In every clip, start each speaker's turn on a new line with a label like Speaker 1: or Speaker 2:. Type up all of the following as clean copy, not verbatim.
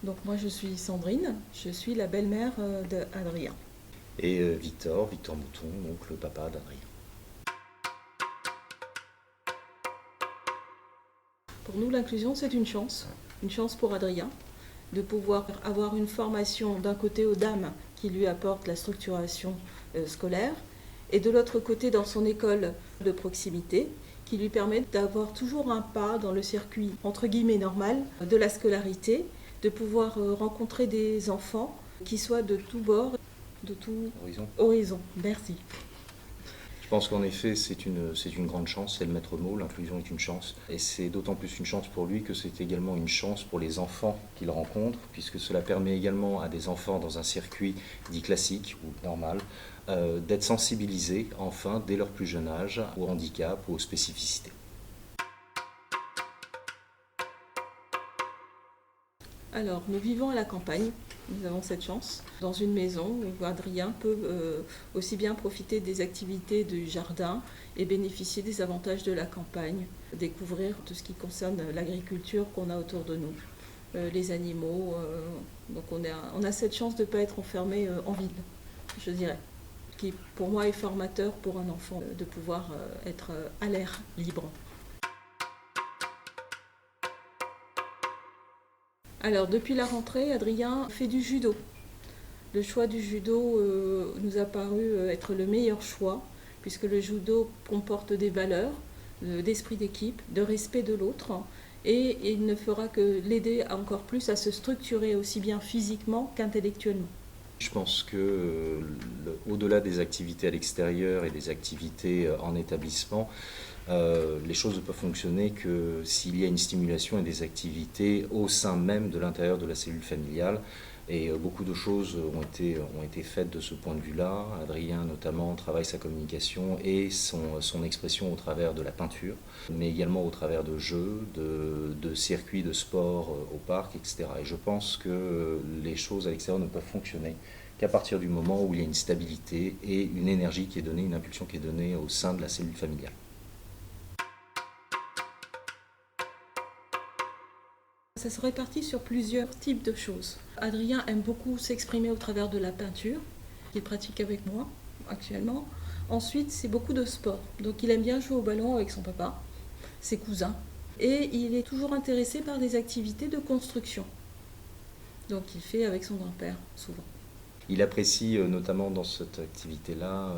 Speaker 1: Donc moi je suis Sandrine, je suis la belle-mère d'Adrien.
Speaker 2: Et Victor Mouton, donc le papa d'Adrien.
Speaker 1: Pour nous l'inclusion c'est une chance pour Adrien de pouvoir avoir une formation d'un côté aux dames qui lui apporte la structuration scolaire et de l'autre côté dans son école de proximité qui lui permet d'avoir toujours un pas dans le circuit entre guillemets normal de la scolarité, de pouvoir rencontrer des enfants qui soient de tous bords, de tout horizon. Merci.
Speaker 2: Je pense qu'en effet, c'est une grande chance, c'est le maître mot, l'inclusion est une chance. Et c'est d'autant plus une chance pour lui que c'est également une chance pour les enfants qu'il rencontre, puisque cela permet également à des enfants dans un circuit dit classique ou normal, d'être sensibilisés, enfin, dès leur plus jeune âge, au handicap ou aux spécificités.
Speaker 1: Alors, nous vivons à la campagne, nous avons cette chance, dans une maison où Adrien peut aussi bien profiter des activités du jardin et bénéficier des avantages de la campagne, découvrir tout ce qui concerne l'agriculture qu'on a autour de nous, les animaux. Donc on a cette chance de ne pas être enfermé en ville, je dirais, qui pour moi est formateur pour un enfant, de pouvoir être à l'air libre. Alors, depuis la rentrée, Adrien fait du judo. Le choix du judo nous a paru être le meilleur choix, puisque le judo comporte des valeurs d'esprit d'équipe, de respect de l'autre, et il ne fera que l'aider encore plus à se structurer aussi bien physiquement qu'intellectuellement.
Speaker 2: Je pense que, au-delà des activités à l'extérieur et des activités en établissement, les choses ne peuvent fonctionner que s'il y a une stimulation et des activités au sein même de l'intérieur de la cellule familiale. Et beaucoup de choses ont été faites de ce point de vue-là. Adrien, notamment, travaille sa communication et son expression au travers de la peinture, mais également au travers de jeux, de circuits de sport au parc, etc. Et je pense que les choses à l'extérieur ne peuvent fonctionner qu'à partir du moment où il y a une stabilité et une énergie qui est donnée, une impulsion qui est donnée au sein de la cellule familiale.
Speaker 1: Ça se répartit sur plusieurs types de choses. Adrien aime beaucoup s'exprimer au travers de la peinture, qu'il pratique avec moi actuellement. Ensuite, c'est beaucoup de sport. Donc il aime bien jouer au ballon avec son papa, ses cousins. Et il est toujours intéressé par des activités de construction. Donc il fait avec son grand-père, souvent.
Speaker 2: Il apprécie notamment dans cette activité-là,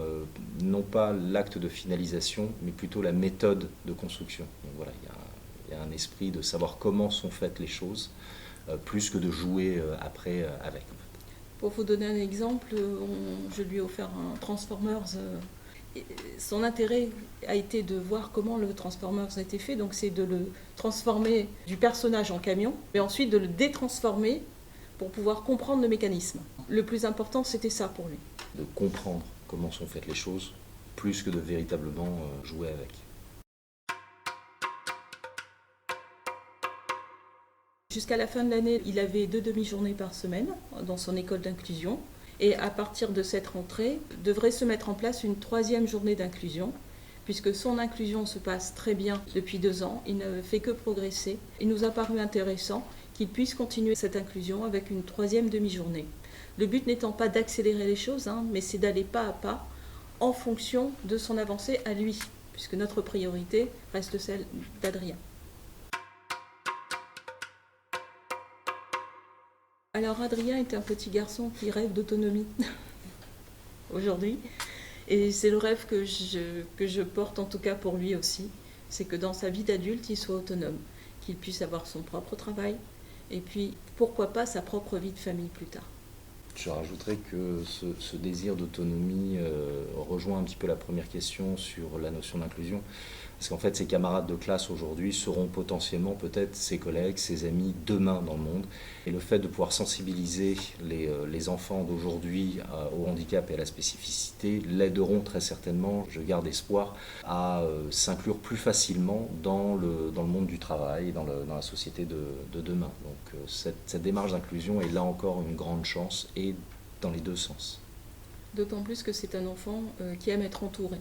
Speaker 2: non pas l'acte de finalisation, mais plutôt la méthode de construction. Donc voilà, il y a un esprit de savoir comment sont faites les choses, plus que de jouer après avec.
Speaker 1: Pour vous donner un exemple, je lui ai offert un Transformers. Son intérêt a été de voir comment le Transformers a été fait, donc c'est de le transformer du personnage en camion, mais ensuite de le détransformer pour pouvoir comprendre le mécanisme. Le plus important, c'était ça pour lui.
Speaker 2: De comprendre comment sont faites les choses, plus que de véritablement jouer avec.
Speaker 1: Jusqu'à la fin de l'année, il avait 2 demi-journées par semaine dans son école d'inclusion. Et à partir de cette rentrée, devrait se mettre en place une 3e journée d'inclusion, puisque son inclusion se passe très bien depuis 2 ans. Il ne fait que progresser. Il nous a paru intéressant qu'il puisse continuer cette inclusion avec une 3e demi-journée. Le but n'étant pas d'accélérer les choses, mais c'est d'aller pas à pas en fonction de son avancée à lui, puisque notre priorité reste celle d'Adrien. Alors Adrien est un petit garçon qui rêve d'autonomie aujourd'hui. Et c'est le rêve que je porte en tout cas pour lui aussi. C'est que dans sa vie d'adulte, il soit autonome, qu'il puisse avoir son propre travail et puis pourquoi pas sa propre vie de famille plus tard.
Speaker 2: Je rajouterais que ce désir d'autonomie rejoint un petit peu la première question sur la notion d'inclusion. Parce qu'en fait, ses camarades de classe aujourd'hui seront potentiellement peut-être ses collègues, ses amis demain dans le monde. Et le fait de pouvoir sensibiliser les enfants d'aujourd'hui au handicap et à la spécificité l'aideront très certainement, je garde espoir, à s'inclure plus facilement dans le monde du travail et dans la société de demain. Donc cette démarche d'inclusion est là encore une grande chance et dans les deux sens.
Speaker 1: D'autant plus que c'est un enfant qui aime être entouré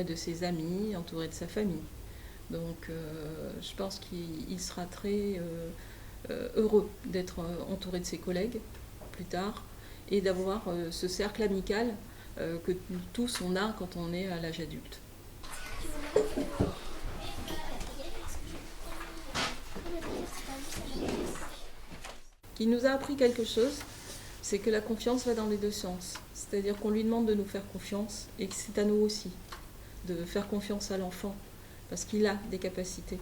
Speaker 1: de ses amis, entouré de sa famille. Donc je pense qu'il sera heureux d'être entouré de ses collègues plus tard et d'avoir ce cercle amical que tous on a quand on est à l'âge adulte. Qui nous a appris quelque chose, c'est que la confiance va dans les deux sens. C'est-à-dire qu'on lui demande de nous faire confiance et que c'est à nous aussi de faire confiance à l'enfant parce qu'il a des capacités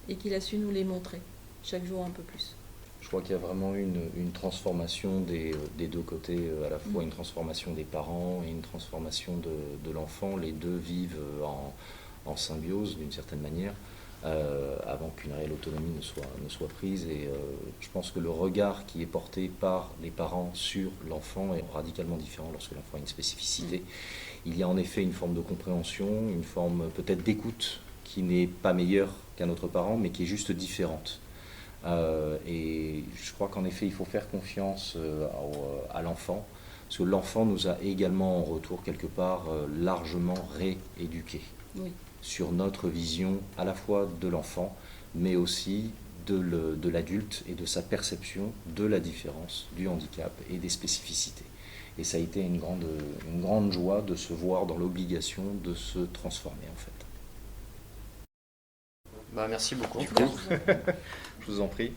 Speaker 1: et qu'il a su nous les montrer chaque jour un peu plus.
Speaker 2: Je crois qu'il y a vraiment une transformation des deux côtés, à la fois une transformation des parents et une transformation de l'enfant. Les deux vivent en symbiose d'une certaine manière, avant qu'une réelle autonomie ne soit prise. Et je pense que le regard qui est porté par les parents sur l'enfant est radicalement différent lorsque l'enfant a une spécificité. Il y a en effet une forme de compréhension, une forme peut-être d'écoute qui n'est pas meilleure qu'un autre parent, mais qui est juste différente. Et je crois qu'en effet, il faut faire confiance à l'enfant, parce que l'enfant nous a également en retour, quelque part, largement rééduqués sur notre vision à la fois de l'enfant, mais aussi de l'adulte et de sa perception de la différence, du handicap et des spécificités. Et ça a été une grande joie de se voir dans l'obligation de se transformer, en fait.
Speaker 3: Merci beaucoup.
Speaker 2: Je vous en prie.